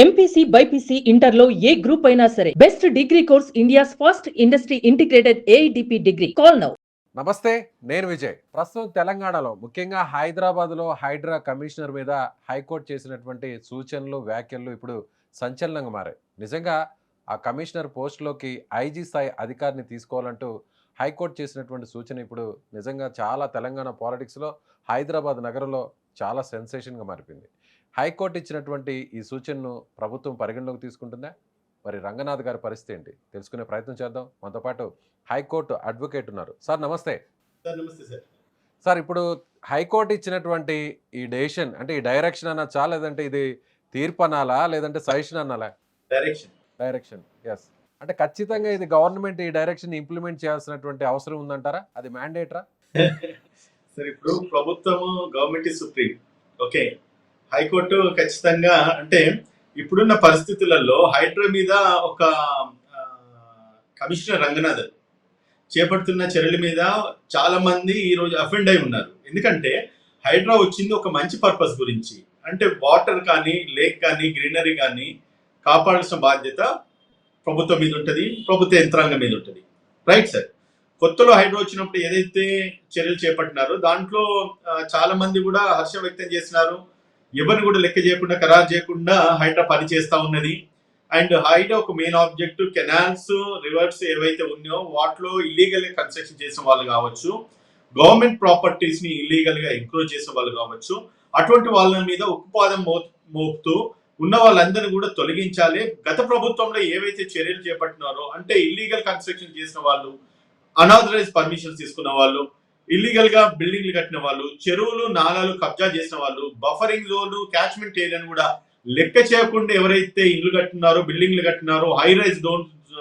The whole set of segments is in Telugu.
ఎంపీసీ బైపీసీ ఇంటర్లో ఏ గ్రూప్ అయినా సరే best degree course India's first industry integrated AIDP degree. Call now. నమస్తే, నేను విజయ్. ప్రస్తుతం తెలంగాణలో ముఖ్యంగా హైదరాబాద్లో హైడ్రా కమిషనర్ మీద హైకోర్టు చేసినటువంటి సూచనలు, వ్యాఖ్యలు ఇప్పుడు సంచలనంగా మారాయి. నిజంగా ఆ కమిషనర్ పోస్టులోకి ఐజీ స్థాయి అధికారిని తీసుకోవాలంటూ హైకోర్టు చేసినటువంటి సూచన ఇప్పుడు నిజంగా చాలా తెలంగాణ పాలిటిక్స్లో, హైదరాబాద్ నగరంలో చాలా సెన్సేషన్గా మారిపోయింది. హైకోర్టు ఇచ్చినటువంటి ఈ సూచనను ప్రభుత్వం పరిగణలోకి తీసుకుంటుందా? మరి రంగనాథ్ గారి పరిస్థితి ఏంటి తెలుసుకునే ప్రయత్నం చేద్దాం. మనతో పాటు హైకోర్టు అడ్వకేట్ ఉన్నారు. సార్ నమస్తే. నమస్తే సార్. సార్, ఇప్పుడు హైకోర్టు ఇచ్చినటువంటి ఈ డెసిషన్ అంటే ఈ డైరెక్షన్ అనొచ్చా, లేదంటే ఇది తీర్పు అనాలా, లేదంటే సజెషన్ అనాలా? డైరెక్షన్. ఎస్. అంటే ఖచ్చితంగా ఇది గవర్నమెంట్ ఈ డైరెక్షన్ ఇంప్లిమెంట్ చేయాల్సినటువంటి అవసరం ఉందంటారా? అది మ్యాండేటరా? సార్, ఇప్పుడు ప్రభుత్వము government is supreme. Okay, high court ఖచ్చితంగా అంటే ఇప్పుడున్న పరిస్థితులలో హైడ్రా మీద ఒక కమిషనర్ రంగనాథ్ చేపడుతున్న చర్యల మీద చాలా మంది ఈరోజు అఫెండ్ అయి ఉన్నారు. ఎందుకంటే హైడ్రా వచ్చింది ఒక మంచి పర్పస్ గురించి, అంటే వాటర్ కానీ, లేక్ కానీ, గ్రీనరీ కానీ కాపాడాల్సిన బాధ్యత ప్రభుత్వం మీద ఉంటుంది, ప్రభుత్వ యంత్రాంగం మీద ఉంటుంది. Right sir. కొత్తలో హైడ్రా వచ్చినప్పుడు ఏదైతే చర్యలు చేపట్టినారో దాంట్లో చాలా మంది కూడా హర్షం వ్యక్తం చేసినారు. ఎవరిని కూడా లెక్క చేయకుండా, ఖరారు చేయకుండా హైడ్రా పని చేస్తూ ఉన్నది. అండ్ హైడ్రా ఒక మెయిన్ ఆబ్జెక్ట్ కెనాల్స్, రివర్స్ ఏవైతే ఉన్నాయో వాటిలో ఇల్లీగల్ గా కన్స్ట్రక్షన్ చేసిన వాళ్ళు కావచ్చు, గవర్నమెంట్ ప్రాపర్టీస్ ని ఇల్లీగల్ గా ఎంక్రోచ్ చేసిన వాళ్ళు కావచ్చు, అటువంటి వాళ్ళ మీద ఉక్కుపాదం మోపుతూ ఉన్న వాళ్ళందరినీ కూడా తొలగించాలి. గత ప్రభుత్వంలో ఏవైతే చర్యలు చేపట్టినారో అంటే ఇల్లీగల్ కన్స్ట్రక్షన్ చేసిన వాళ్ళు, అనాథరైజ్ పర్మిషన్స్ తీసుకున్న వాళ్ళు, ఇల్లీగల్ గా బిల్డింగ్లు కట్టిన వాళ్ళు, చెరువులు నాలాలు కబ్జా చేసిన వాళ్ళు, బఫరింగ్ జోన్, క్యాచ్మెంట్ ఏరియాను కూడా లెక్క చేయకుండా ఎవరైతే ఇల్లు కట్టినారో, బిల్డింగ్లు కట్టినారో, హై రైజ్ డోన్స్,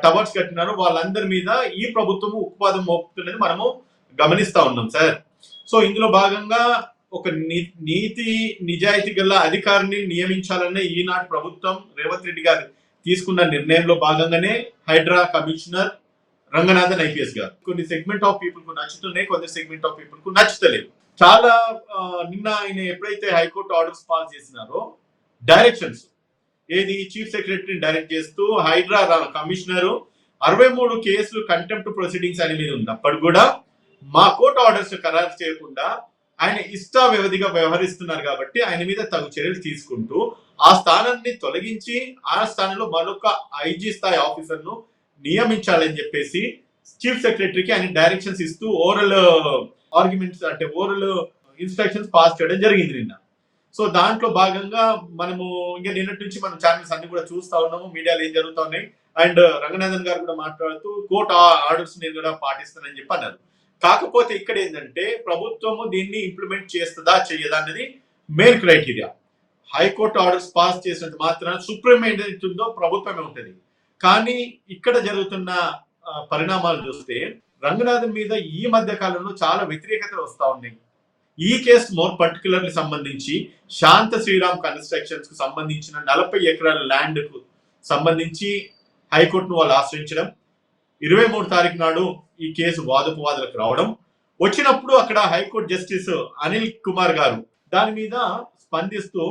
టవర్స్ కట్టినారో వాళ్ళందరి మీద ఈ ప్రభుత్వము ఉక్కుపాదం మోపుతున్నది మనము గమనిస్తా ఉన్నాం సార్. సో ఇందులో భాగంగా ఒక నీతి నిజాయితీ గల అధికారిని నియమించాలనే ఈనాటి ప్రభుత్వం రేవంత్ రెడ్డి గారు తీసుకున్న నిర్ణయంలో భాగంగానే హైడ్రా కమిషనర్ రంగనాథన్ ఐపీఎస్ గారు. కొన్ని సెగ్మెంట్ ఆఫ్ పీపుల్ కు నచ్చుతున్నాయి, కొన్ని సెగ్మెంట్ ఆఫ్ పీపుల్ కు నచ్చుతలేదు. చాలా నిన్న ఆయన ఎప్పుడైతే హైకోర్టు ఆర్డర్స్ పాస్ చేసినారో డైరెక్షన్స్ ఏది చీఫ్ సెక్రటరీని డైరెక్ట్ చేస్తూ హైడ్రా కమిషనర్ 63 కేసులు కంటెంప్ట్ ప్రొసీడింగ్స్ ఆయన మీద ఉన్నప్పుడు కూడా మా కోర్టు ఆర్డర్స్ ఖరారు చేయకుండా ఆయన ఇష్ట వ్యవధిగా వ్యవహరిస్తున్నారు కాబట్టి ఆయన మీద తగు చర్యలు తీసుకుంటూ ఆ స్థానాన్ని తొలగించి ఆ స్థానంలో మరొక ఐజీ స్థాయి ఆఫీసర్ ను నియమించాలని చెప్పేసి చీఫ్ సెక్రటరీకి ఆయన డైరెక్షన్స్ ఇస్తూ ఓరల్ ఆర్గ్యుమెంట్స్ అంటే ఓరల్ ఇన్స్ట్రక్షన్స్ పాస్ చేయడం జరిగింది నిన్న. సో దాంట్లో భాగంగా మనము ఇంకా నిన్నటి నుంచి మనం ఛానల్స్ అన్ని కూడా చూస్తా ఉన్నాము, మీడియాలో ఏం జరుగుతా ఉన్నాయి. అండ్ రంగనాథన్ గారు కూడా మాట్లాడుతూ కోర్టు ఆర్డర్స్ నేను కూడా పాటిస్తానని చెప్పి అన్నారు. కాకపోతే ఇక్కడ ఏంటంటే ప్రభుత్వము దీన్ని ఇంప్లిమెంట్ చేస్తుందా చెయ్యదా అనేది main criteria. High court orders pass చేసినంత మాత్రాన సుప్రీం ఏదైతే ఉందో ప్రభుత్వమే ఉంటుంది. కానీ ఇక్కడ జరుగుతున్న పరిణామాలు చూస్తే రంగనాథన్ మీద ఈ మధ్య కాలంలో చాలా వ్యతిరేకతలు వస్తా ఉన్నాయి. ఈ కేసు మోర్ పర్టికులర్లీ సంబంధించి శాంత శ్రీరామ్ కన్స్ట్రక్షన్స్ కు సంబంధించిన 40 ఎకరాల ల్యాండ్ కు సంబంధించి హైకోర్టును వాళ్ళు ఆశ్రయించడం, 23 తారీఖు నాడు ఈ కేసు వాదోపవాదులకు రావడం, వచ్చినప్పుడు అక్కడ హైకోర్టు జస్టిస్ అనిల్ కుమార్ గారు దాని మీద స్పందిస్తూ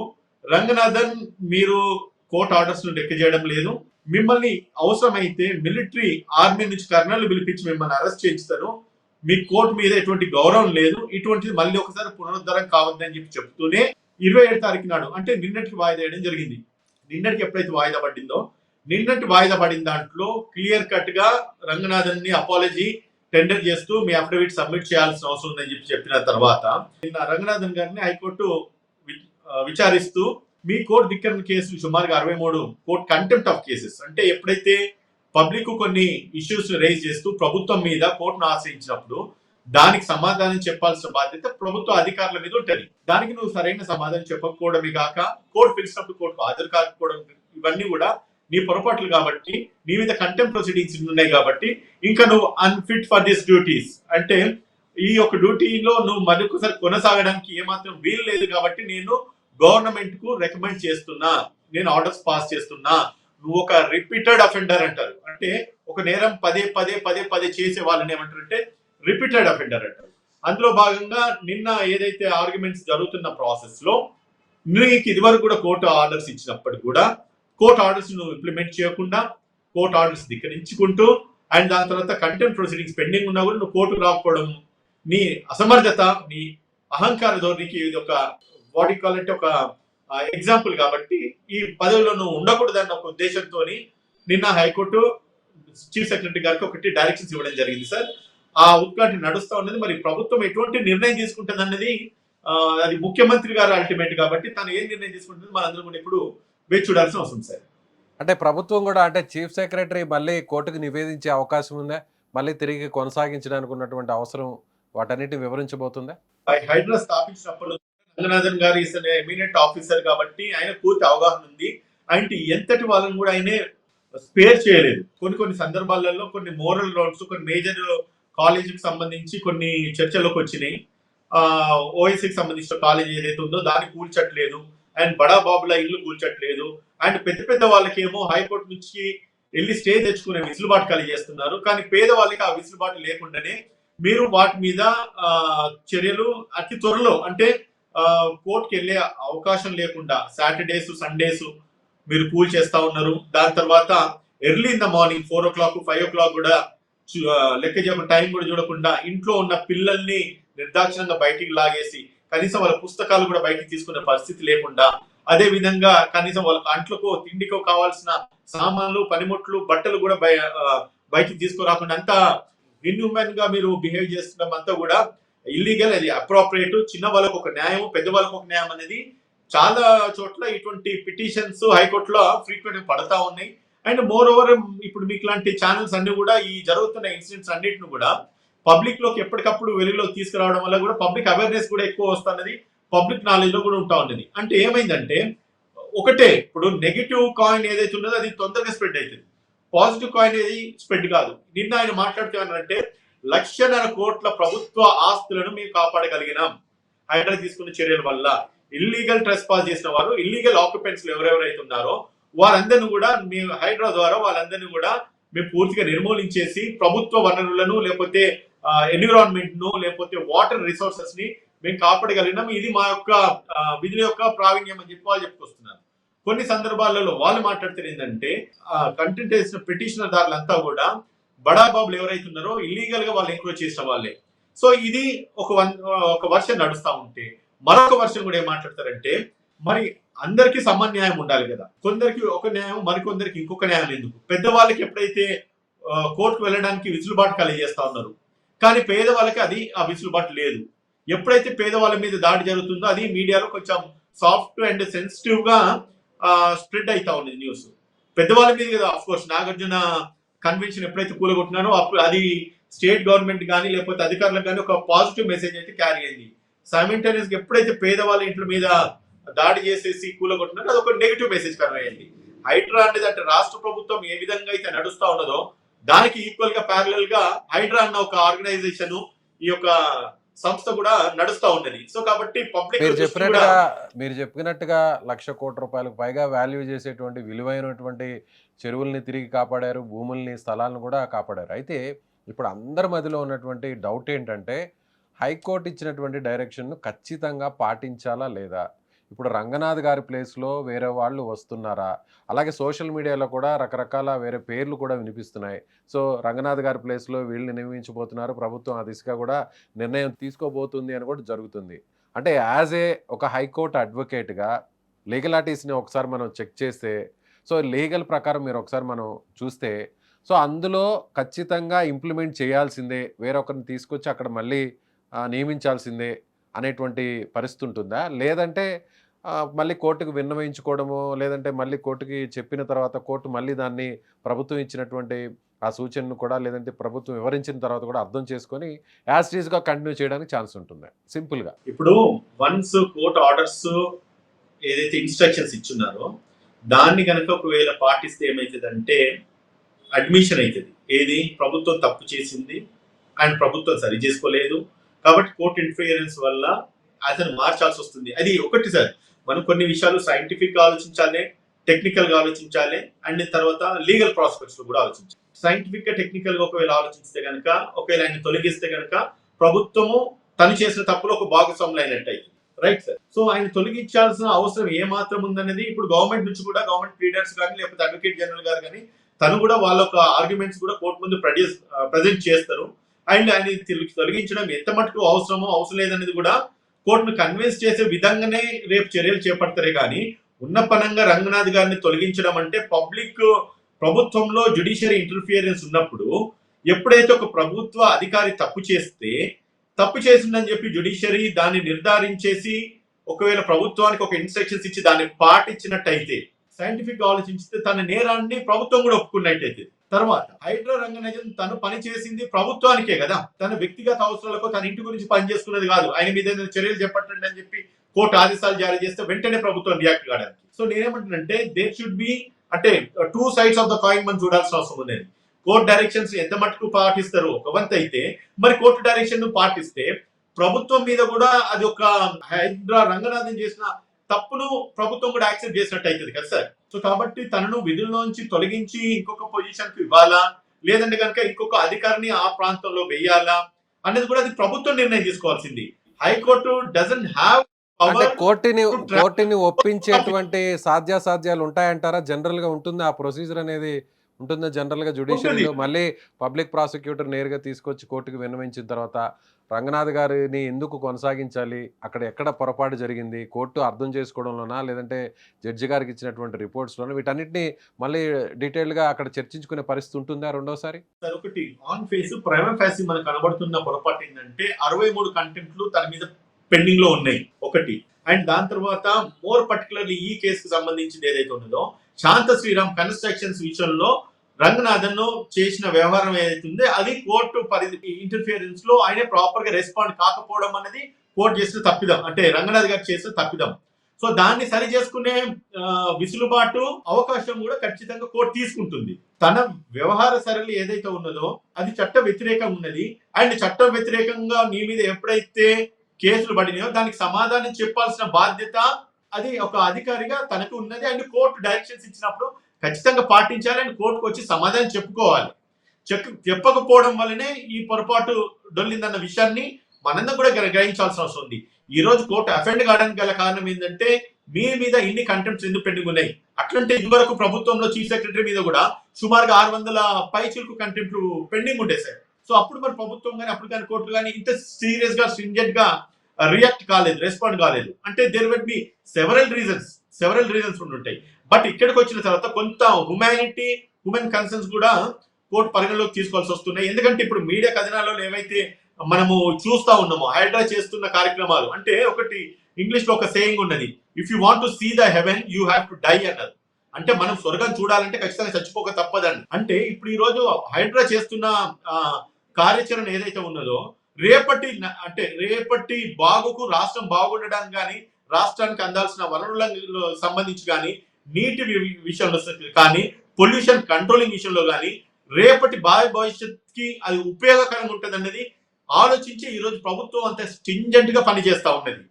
రంగనాథన్ మీరు కోర్టు ఆర్డర్స్ ను లెక్క చేయడం లేదు, మిమ్మల్ని అవసరమైతే మిలిటరీ ఆర్మీ నుంచి కర్నల్ పిలిపించి మిమ్మల్ని అరెస్ట్ చేయిస్తాను, మీ కోర్టు మీద ఎటువంటి గౌరవం లేదు, ఇటువంటిది మళ్ళీ ఒకసారి పునరుద్ధరణ కావద్దని చెప్పి చెప్తూనే 27 తారీఖు నాడు అంటే నిన్నటికి వాయిదా వేయడం జరిగింది. నిన్నటికి ఎప్పుడైతే వాయిదా పడిందో నిన్నటి వాయిదా పడిన దాంట్లో క్లియర్ కట్ గా రంగనాథన్ ని అపాలజీ టెండర్ చేస్తూ మీ అఫిడవిట్ సబ్మిట్ చేయాల్సిన అవసరం ఉందని చెప్పి చెప్పిన తర్వాత నిన్న రంగనాథన్ గారిని హైకోర్టు విచారిస్తూ మీ కోర్టు ధిక్కరణ కేసులు సుమారుగా 63 కోర్టు కంటెంప్ట్ ఆఫ్ కేసెస్ అంటే ఎప్పుడైతే పబ్లిక్ కొన్ని ఇష్యూస్ రైజ్ చేస్తూ ప్రభుత్వం మీద కోర్టును ఆశ్రయించినప్పుడు దానికి సమాధానం చెప్పాల్సిన బాధ్యత ప్రభుత్వ అధికారుల మీద ఉంటుంది. దానికి నువ్వు సరైన సమాధానం చెప్పకపోవడమే కాక కోర్టు పిలిచినప్పుడు కోర్టుకు హాజరు కాకపోవడం, ఇవన్నీ కూడా నీ పొరపాట్లు కాబట్టి నీ మీద కంటెంప్ట్ ప్రొసీడింగ్స్ ఉన్నాయి కాబట్టి ఇంకా నువ్వు అన్ఫిట్ ఫర్ దిస్ డ్యూటీస్ అంటే ఈ యొక్క డ్యూటీలో నువ్వు మరొకసారి కొనసాగడానికి ఏమాత్రం వీలు లేదు కాబట్టి నేను గవర్నమెంట్ కు రికమెండ్ చేస్తున్నా, నేను ఆర్డర్స్ పాస్ చేస్తున్నా, నువ్వు ఒక రిపీటెడ్ అఫెండర్ అంటారు. అంటే ఒక నేరం పదే పదే చేసే వాళ్ళని ఏమంటారంటే రిపీటెడ్ అఫెండర్ అంటారు. అందులో భాగంగా నిన్న ఏదైతే ఆర్గ్యుమెంట్స్ జరుగుతున్న ప్రాసెస్ లో నీకు ఇదివరకు కూడా కోర్టు ఆర్డర్స్ ఇచ్చినప్పటికి కూడా కోర్టు ఆర్డర్స్ నువ్వు ఇంప్లిమెంట్ చేయకుండా కోర్టు ఆర్డర్స్ ధిక్కరించుకుంటూ అండ్ దాని తర్వాత కంటెంప్ట్ ప్రొసీడింగ్స్ పెండింగ్ ఉన్నా కూడా నువ్వు కోర్టుకు రాకపోవడం, నీ అసమర్థత, నీ అహంకార ధోరణికి ఇది ఒక వాట్ కాల్ అంటే ఒక ఎగ్జాంపుల్. కాబట్టి ఈ పదవిలో నువ్వు ఉండకూడదన్న ఒక ఉద్దేశంతో నిన్న హైకోర్టు చీఫ్ సెక్రటరీ గారికి ఒకటి డైరెక్షన్స్ ఇవ్వడం జరిగింది సార్. ఆ ఉత్కంఠ నడుస్తా ఉన్నది. మరి ప్రభుత్వం ఎటువంటి నిర్ణయం తీసుకుంటుంది అన్నది అది ముఖ్యమంత్రి గారు అల్టిమేట్ కాబట్టి తను ఏం నిర్ణయం తీసుకుంటుంది మనందరం కూడా ఇప్పుడు వేచి చూడాల్సిన అవసరం సార్. అంటే ప్రభుత్వం కూడా అంటే చీఫ్ సెక్రటరీ మళ్ళీ కోర్టుకు నివేదించే అవకాశం ఉందా? మళ్ళీ తిరిగి కొనసాగించడానికి ఉన్నటువంటి అవసరం వాటన్నిటిని వివరించబోతుందా? హైడ్రా స్థాపించినప్పుడు రంగనాథన్ గారు ఈస్ ఎమినెంట్ ఆఫీసర్ కాబట్టి ఆయన పూర్తి అవగాహన ఉంది. అంటే ఎంతటి వాళ్ళని కూడా ఆయనే స్పేర్ చేయలేదు. కొన్ని సందర్భాలలో కొన్ని మోరల్ గ్రౌండ్స్, కొన్ని మేజర్ కాలేజీకి సంబంధించి కొన్ని చర్చలోకి వచ్చినాయి. ఓఎస్సీకి సంబంధించిన కాలేజ్ ఏదైతే ఉందో దాన్ని కూల్చట్లేదు, అండ్ బడా బాబుల ఇల్లు కూల్చట్లేదు, అండ్ పెద్ద వాళ్ళకేమో హైకోర్టు నుంచి వెళ్ళి స్టే తెచ్చుకునే విసులుబాటు కలిగేస్తున్నారు. కానీ పేదవాళ్ళకి ఆ విసులుబాటు లేకుండానే మీరు వాటి మీద చర్యలు అతి త్వరలో అంటే కోర్టుకి వెళ్ళే అవకాశం లేకుండా సాటర్డేస్ సండేస్ మీరు కూల్ చేస్తా ఉన్నారు. దాని తర్వాత early in the morning 4 o'clock 5 o'clock కూడా లెక్క చేయకుండా టైం కూడా చూడకుండా ఇంట్లో ఉన్న పిల్లల్ని నిర్దాక్షిణంగా బయటికి లాగేసి కనీసం వాళ్ళ పుస్తకాలు కూడా బయటికి తీసుకునే పరిస్థితి లేకుండా, అదే విధంగా కనీసం వాళ్ళ అంట్లకో తిండికో కావాల్సిన సామాన్లు పనిముట్లు బట్టలు కూడా బయటికి తీసుకురాకుండా అంతా ఇన్హ్యూమన్ గా మీరు బిహేవ్ చేస్తున్నాం అంతా కూడా ఇల్లీగల్. అది అప్రోప్రియేట్. చిన్న వాళ్ళకు ఒక న్యాయం, పెద్ద వాళ్ళకు ఒక న్యాయం అనేది చాలా చోట్ల ఇటువంటి పిటిషన్స్ హైకోర్టులో ఫ్రీక్వెంట్ పడతా ఉన్నాయి. అండ్ మోర్ ఓవర్ ఇప్పుడు మీకు ఇలాంటి ఛానల్స్ అన్ని కూడా ఈ జరుగుతున్న ఇన్సిడెంట్స్ అన్నిటిని కూడా పబ్లిక్ లోకి ఎప్పటికప్పుడు వెలుగులోకి తీసుకురావడం వల్ల కూడా పబ్లిక్ అవేర్నెస్ కూడా ఎక్కువ వస్తున్నది, పబ్లిక్ నాలెడ్జ్ లో కూడా ఉంటా ఉన్నది. అంటే ఏమైందంటే ఒకటే, ఇప్పుడు నెగిటివ్ కాయిన్ ఏదైతే ఉన్నదో అది తొందరగా స్ప్రెడ్ అవుతుంది, పాజిటివ్ కాయిన్ ఏది స్ప్రెడ్ కాదు. నిన్న ఆయన మాట్లాడుతున్నారంటే 1,00,000 కోట్ల ప్రభుత్వ ఆస్తులను మేము కాపాడగలిగినాం హైడ్రా తీసుకున్న చర్యల వల్ల. ఇల్లీగల్ ట్రెస్పాస్ చేసిన వారు, ఇల్లీగల్ ఆక్యుపెంట్స్ ఎవరెవరైతే ఉన్నారో వారందరినీ కూడా మేము హైడ్రా ద్వారా వాళ్ళందరినీ కూడా మేము పూర్తిగా నిర్మూలించేసి ప్రభుత్వ వనరులను లేకపోతే ఎన్విరాన్మెంట్ ను లేకపోతే వాటర్ రిసోర్సెస్ ని మేము కాపాడగలిగినాం. ఇది మా యొక్క విధుల యొక్క ప్రావీణ్యం అని చెప్పి వాళ్ళు చెప్పుకొస్తున్నారు. కొన్ని సందర్భాలలో వాళ్ళు మాట్లాడితే ఏంటంటే కంటెంట్ వేసిన పిటిషనర్ దారులంతా కూడా బడా బాబులు ఎవరైతే ఉన్నారో ఇల్లీగల్ గా వాళ్ళు ఎంక్రోచ్ చేసిన వాళ్ళే. సో ఇది ఒక వర్షన్ నడుస్తా ఉంటే మరొక వర్షన్ కూడా ఏం మాట్లాడతారంటే మరి అందరికీ సమన్యాయం ఉండాలి కదా, కొందరికి ఒక న్యాయం మరికొందరికి ఇంకొక న్యాయం ఎందుకు? పెద్దవాళ్ళకి ఎప్పుడైతే కోర్టుకు వెళ్ళడానికి విసులుబాటు కలిగేస్తా ఉన్నారు, కానీ పేదవాళ్ళకి అది ఆ విసులుబాటు లేదు. ఎప్పుడైతే పేదవాళ్ళ మీద దాడి జరుగుతుందో అది మీడియాలో కొంచెం సాఫ్ట్ అండ్ సెన్సిటివ్ గా స్ప్రెడ్ అవుతా ఉంది న్యూస్. పెద్దవాళ్ళ మీద కదా ఆఫ్ కోర్స్ నాగార్జున కన్వెన్షన్ ఎప్పుడైతే కూలగొట్టినారో అప్పుడు అది స్టేట్ గవర్నమెంట్ కానీ లేకపోతే అధికారులకు కానీ ఒక పాజిటివ్ మెసేజ్ అయితే క్యారీ అయింది. సైమల్టేనియస్ గా ఎప్పుడైతే పేదవాళ్ళ ఇంట్లో మీద దాడి చేసేసి కూలగొట్టినారో అది ఒక నెగిటివ్ మెసేజ్ క్యారీ అయింది. హైడ్రా అనేది అంటే రాష్ట్ర ప్రభుత్వం ఏ విధంగా అయితే నడుస్తా ఉన్నదో దానికి ఈక్వల్ గా ప్యారలల్ గా హైడ్రా అన్న ఒక ఆర్గనైజేషన్ ఈ యొక్క సంస్థ కూడా నడుస్తా ఉన్నది. సో కాబట్టి పబ్లిక్ మీరు చెప్పినట్టుగా 1,00,000 కోట్ల రూపాయలకు పైగా వాల్యూ చేసేటువంటి విలువైనటువంటి చెరువుల్ని తిరిగి కాపాడారు, భూముల్ని స్థలాలను కూడా కాపాడారు. అయితే ఇప్పుడు అందరి మధ్యలో ఉన్నటువంటి డౌట్ ఏంటంటే హైకోర్టు ఇచ్చినటువంటి డైరెక్షన్ను ఖచ్చితంగా పాటించాలా లేదా? ఇప్పుడు రంగనాథ్ గారి ప్లేస్లో వేరే వాళ్ళు వస్తున్నారా? అలాగే సోషల్ మీడియాలో కూడా రకరకాల వేరే పేర్లు కూడా వినిపిస్తున్నాయి. సో రంగనాథ్ గారి ప్లేస్లో వీళ్ళని నియమించబోతున్నారు, ప్రభుత్వం ఆ దిశగా కూడా నిర్ణయం తీసుకోబోతుంది అని కూడా జరుగుతుంది. అంటే యాజ్ ఒక హైకోర్టు అడ్వకేట్గా లీగలాటీస్ని ఒకసారి మనం చెక్ చేస్తే, సో లీగల్ ప్రకారం మీరు ఒకసారి మనం చూస్తే, సో అందులో ఖచ్చితంగా ఇంప్లిమెంట్ చేయాల్సిందే, వేరొకరిని తీసుకొచ్చి అక్కడ మళ్ళీ నియమించాల్సిందే అనేటువంటి పరిస్థితి ఉంటుందా? లేదంటే మళ్ళీ కోర్టుకు విన్నవించుకోవడము, లేదంటే మళ్ళీ కోర్టుకి చెప్పిన తర్వాత కోర్టు మళ్ళీ దాన్ని ప్రభుత్వం ఇచ్చినటువంటి ఆ సూచనను కూడా లేదంటే ప్రభుత్వం వివరించిన తర్వాత కూడా అర్థం చేసుకొని యాజ్ ఇట్ ఈస్గా కంటిన్యూ చేయడానికి ఛాన్స్ ఉంటుంది సింపుల్గా? ఇప్పుడు వన్స్ కోర్టు ఆర్డర్స్ ఏదైతే ఇన్స్ట్రక్షన్స్ ఇచ్చున్నారో దాన్ని కనుక ఒకవేళ పాటిస్తే ఏమవుతుందంటే అడ్మిషన్ అవుతుంది. ఏది ప్రభుత్వం తప్పు చేసింది అండ్ ప్రభుత్వం సరి చేసుకోలేదు కాబట్టి కోర్టు ఇంటర్ఫియరెన్స్ వల్ల అతను మార్చాల్సి వస్తుంది. అది ఒకటి సార్, మనం కొన్ని విషయాలు సైంటిఫిక్ గా ఆలోచించాలి, టెక్నికల్ గా ఆలోచించాలి, అండ్ తర్వాత లీగల్ ప్రాస్పెక్ట్స్ లో కూడా ఆలోచించాలి. సైంటిఫిక్ గా టెక్నికల్ గా ఒకవేళ ఆలోచిస్తే కనుక, ఒకవేళ ఆయన తొలగిస్తే కనుక ప్రభుత్వము తను చేసిన తప్పులో ఒక భాగస్వాములు అయినట్టు అయింది. Right sir. సో ఆయన తొలగించాల్సిన అవసరం ఏ మాత్రం ఉందనేది ఇప్పుడు గవర్నమెంట్ నుంచి కూడా గవర్నమెంట్ లీడర్స్ కానీ లేకపోతే అడ్వకేట్ జనరల్ గారు కానీ తను కూడా వాళ్ళ యొక్క ఆర్గ్యుమెంట్స్ కూడా కోర్టు ముందు ప్రజెంట్ చేస్తారు. అండ్ ఆయన తొలగించడం ఎంత మటుకు అవసరమో అవసరం లేదనేది కూడా కోర్టును కన్విన్స్ చేసే విధంగానే రేపు చర్యలు చేపడతారే కానీ ఉన్న పనంగా రంగనాథ్ గారిని తొలగించడం అంటే ప్రభుత్వంలో జ్యుడిషియరీ ఇంటర్ఫియరెన్స్ ఉన్నప్పుడు ఎప్పుడైతే ఒక ప్రభుత్వ అధికారి తప్పు చేసిందని చెప్పి జ్యుడిషియరీ దాన్ని నిర్ధారించేసి ఒకవేళ ప్రభుత్వానికి ఒక ఇన్స్ట్రక్షన్స్ ఇచ్చి దాన్ని పాటించినట్టయితే సైంటిఫిక్ గా ఆలోచించితే తన నేరాన్ని ప్రభుత్వం కూడా ఒప్పుకున్నట్టయితే తర్వాత హైడ్రా రంగనాథన్ తను పని చేసింది ప్రభుత్వానికే కదా, తన వ్యక్తిగత అవసరాలకు తన ఇంటి గురించి పని చేసుకున్నది కాదు. ఆయన మీద ఏదైనా చర్యలు చేపట్టండి అని చెప్పి కోర్టు ఆదేశాలు జారీ చేస్తే వెంటనే ప్రభుత్వం రియాక్ట్ కావడానికి. సో నేనేమంటున్నానంటే దేర్ షుడ్ బి అంటే 2 sides ఆఫ్ ద కాయిన్ మనం చూడాల్సిన అవసరం ఉంది. కోర్టు డైరెక్షన్స్ ఎంత మటుకు పాటిస్తారు ఒక వంతు అయితే, మరి కోర్టు డైరెక్షన్ పాటిస్తే ప్రభుత్వం మీద కూడా అది ఒక హైడ్రా రంగనాథన్ చేసిన తప్పును ప్రభుత్వం కూడా యాక్సెప్ట్ చేసినట్టు అవుతుంది కదా సార్. సో కాబట్టి తనను విధుల్లోంచి తొలగించి ఇంకొక పొజిషన్ కు ఇవ్వాలా లేదంటే కనుక ఇంకొక అధికారిని ఆ ప్రాంతంలో వెయ్యాలా అనేది కూడా అది ప్రభుత్వం నిర్ణయం తీసుకోవాల్సింది. హైకోర్టు డజంట్ హ్యావ్ అంటే కోర్టుని ఒప్పించేటువంటి సాధ్యాసాధ్యాలు ఉంటాయంటారా? జనరల్ గా ఉంటుంది ఆ ప్రొసీజర్ అనేది ఉంటుందా జనరల్ గా జ్యుడిషియరీలో? మళ్ళీ పబ్లిక్ ప్రాసిక్యూటర్ నేరుగా తీసుకొచ్చి కోర్టుకు విన్నవించిన తర్వాత రంగనాథ్ గారిని ఎందుకు కొనసాగించాలి, అక్కడ ఎక్కడ పొరపాటు జరిగింది, కోర్టు అర్థం చేసుకోవడంలోనా లేదంటే జడ్జి గారికి ఇచ్చినటువంటి రిపోర్ట్స్లోనా, వీటన్నిటిని మళ్ళీ డీటెయిల్గా అక్కడ చర్చించుకునే పరిస్థితి ఉంటుందా రెండోసారి? సార్ ఒకటి ఆన్ ఫేస్ ప్రైమా ఫేసి మనకు కనబడుతున్న పొరపాటు ఏంటంటే 63 కంటెంప్ట్లు తన మీద పెండింగ్ లో ఉన్నాయి ఒకటి. అండ్ దాని తర్వాత మోర్ పర్టికులర్లీ ఈ కేసుకు సంబంధించింది ఏదైతే ఉన్నదో శాంత శ్రీరామ్ కన్స్ట్రక్షన్స్ విషయంలో రంగనాథన్ చేసిన వ్యవహారం ఏదైతే ఉందో అది కోర్టు పరిధి ఇంటర్ఫియరెన్స్ లో ఆయన ప్రాపర్ గా రెస్పాండ్ కాకపోవడం అనేది కోర్టు చేసిన తప్పిదం, అంటే రంగనాథ్ గారు చేసిన తప్పిదం. సో దాన్ని సరి చేసుకునే విసులుబాటు అవకాశం కూడా ఖచ్చితంగా కోర్టు తీసుకుంటుంది. తన వ్యవహార సరళి ఏదైతే ఉన్నదో అది చట్ట వ్యతిరేకంగా ఉన్నది. అండ్ చట్ట వ్యతిరేకంగా నీ మీద ఎప్పుడైతే కేసులు పడినాయో దానికి సమాధానం చెప్పాల్సిన బాధ్యత అది ఒక అధికారిగా తనకు ఉన్నది. అండ్ కోర్టు డైరెక్షన్స్ ఇచ్చినప్పుడు ఖచ్చితంగా పాటించాలి అండ్ కోర్టుకు వచ్చి సమాధానం చెప్పుకోవాలి. చెప్పకపోవడం వల్లనే ఈ పొరపాటు డొల్లిందన్న విషయాన్ని మనందరం కూడా గ్రహించాల్సిన అవసరం ఉంది. ఈ రోజు కోర్టు అఫెండ్ కావడానికి గల కారణం ఏంటంటే మీ మీద ఇన్ని కంటెంప్ట్స్ ఎందుకు పెండింగ్ ఉన్నాయి. అట్లంటే ఇదివరకు ప్రభుత్వంలో చీఫ్ సెక్రటరీ మీద కూడా సుమారుగా 600 పైచిలకు కంటెంప్ట్లు పెండింగ్ ఉండే సార్. సో అప్పుడు మరి ప్రభుత్వం కానీ అప్పుడు కానీ కోర్టు కానీ ఇంత సీరియస్ గా స్ట్రింజెంట్ గా రియాక్ట్ కాలేదు, రెస్పాండ్ కాలేదు. అంటే there will be several reasons ఉంటాయి. బట్ ఇక్కడికి వచ్చిన తర్వాత కొంత హ్యూమన్ కన్సర్న్స్ కూడా కోర్టు పరిగణలోకి తీసుకోవాల్సి వస్తున్నాయి. ఎందుకంటే ఇప్పుడు మీడియా కథనాలలో ఏవైతే మనము చూస్తా ఉన్నామో హైడ్రా చేస్తున్న కార్యక్రమాలు, అంటే ఒకటి ఇంగ్లీష్ లో ఒక సేయింగ్ ఉన్నది, if you want to see the heaven you have to die అన్నారు. అంటే మనం స్వర్గం చూడాలంటే ఖచ్చితంగా చచ్చిపోక తప్పదండి. అంటే ఇప్పుడు ఈ రోజు హైడ్రా చేస్తున్న కార్యాచరణ ఏదైతే ఉన్నదో రేపటి బాగుకు రాష్ట్రం బాగుండడానికి కానీ రాష్ట్రానికి అందాల్సిన వనరులకు సంబంధించి కానీ నీటి విషయంలో కానీ పొల్యూషన్ కంట్రోలింగ్ విషయంలో కానీ రేపటి భవిష్యత్తుకి అది ఉపయోగకరంగా ఉంటుంది అన్నది ఆలోచించి ఈ రోజు ప్రభుత్వం అంత స్ట్రింజెంట్ గా పనిచేస్తా ఉన్నది.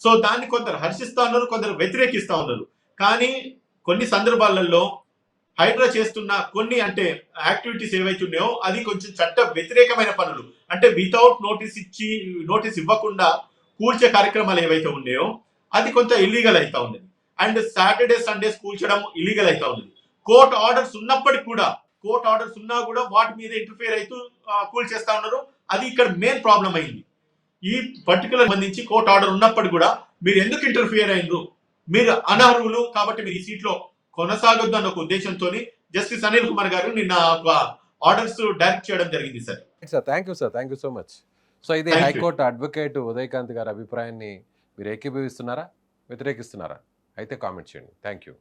సో దాన్ని కొందరు హర్షిస్తా ఉన్నారు, కొందరు వ్యతిరేకిస్తా ఉన్నారు. కానీ కొన్ని సందర్భాలలో హైడ్రా చేస్తున్న కొన్ని అంటే యాక్టివిటీస్ ఏవైతే ఉన్నాయో అది కొంచెం చట్ట వ్యతిరేకమైన పనులు, అంటే వితౌట్ నోటీస్ ఇవ్వకుండా కూల్చే కార్యక్రమాలు ఏవైతే ఉన్నాయో అది కొంత ఇల్లీగల్ అవుతా ఉన్నది. అండ్ సాటర్డే సండేస్ కూల్చడం ఇల్లీగల్ అవుతా ఉన్నది. కోర్టు ఆర్డర్స్ ఉన్నా కూడా వాటి మీద ఇంటర్ఫియర్ అవుతూ కూల్చేస్తా ఉన్నారు. అది ఇక్కడ మెయిన్ ప్రాబ్లం అయింది. ఈ పర్టికులర్ సంబంధించి కోర్టు ఆర్డర్ ఉన్నప్పటికీ కూడా మీరు ఎందుకు ఇంటర్ఫియర్ అయినరు, మీరు అనర్హులు కాబట్టి మీరు ఈ సీట్ లో కొనసాగొద్దు అన్న ఒక ఉద్దేశంతో జస్టిస్ అనిల్ కుమార్ గారు నిన్న ఆర్డర్స్ డైరెక్ట్ చేయడం జరిగింది sir. Thank you so much. So ఇది హైకోర్టు అడ్వకేట్ ఉదయకాంత్ గారి అభిప్రాయాన్ని మీరు ఏకీభవిస్తున్నారా, వ్యతిరేకిస్తున్నారా? అయితే కామెంట్ చేయండి. Thank you.